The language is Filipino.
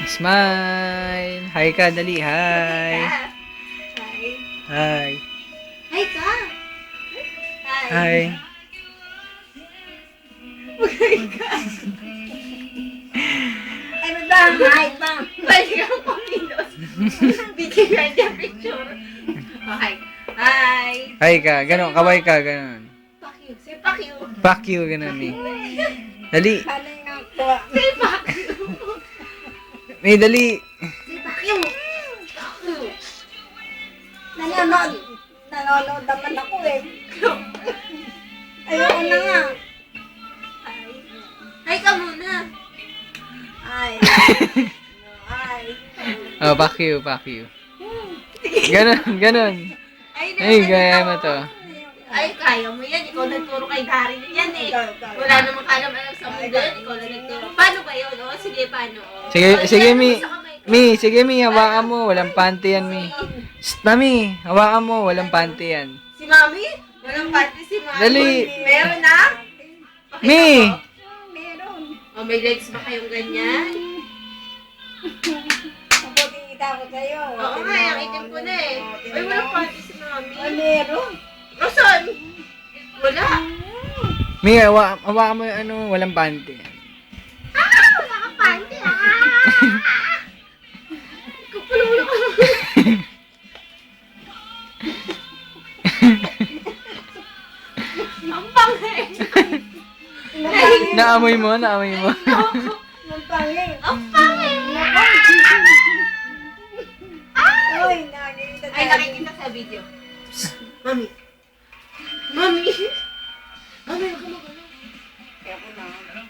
Smile! Hi ka, dali. Hi! Hi. Hi! Hi ka. Hi! Hi ka. Ano ba? Hi ba? Pwede kang kumilos. Bigyan niya picture. Okay. Hi. Hi ka, ganon. Kaway ka, ganon. Fuck you. Say fuck you. Fuck you, ganon eh. Dali. Ano nga po? Say fuck you. May dali. Say fuck you. Fuck you. Nanonood naman ako eh. Ayoko na nga. Hi. Hi ka muna. Hi. Hi. Oh, fuck you, fuck you. Ganon, ganon. Ay, gaya mo to. Ay, kaya mo yan. Ikaw nagturo kay Darin yan eh. Wala namang kalam-alam sa mundo yan. Ikaw na nagturo. Paano ba yun? O, sige, paano? O. Sige, Mi. Mi, sige, Mi. Hawakan mo. Walang panty yan, Mi. Shh, Mami. Hawakan mo. Walang panty yan. Si Mami? Walang pati si Mami. Dali. Meron na? Pakita Mi! mo. Meron. O, may legs ba kayong ganyan? Kita ko sa'yo. Oo nga, nakitin ko na eh. Ay, walang pati si Mami. Meron. Rosan! Wala. Mi, hawakan mo yung ano. Walang panty. Ah! Wala kang panty ah! Kapulong ka. Ang pangit. Naamoy mo, naamoy mo. Ang pangit. Ang pangit. Uy, nakikita Ay, nakikita sa video. Mami. Mami. Mami, ako magano. Ayoko na.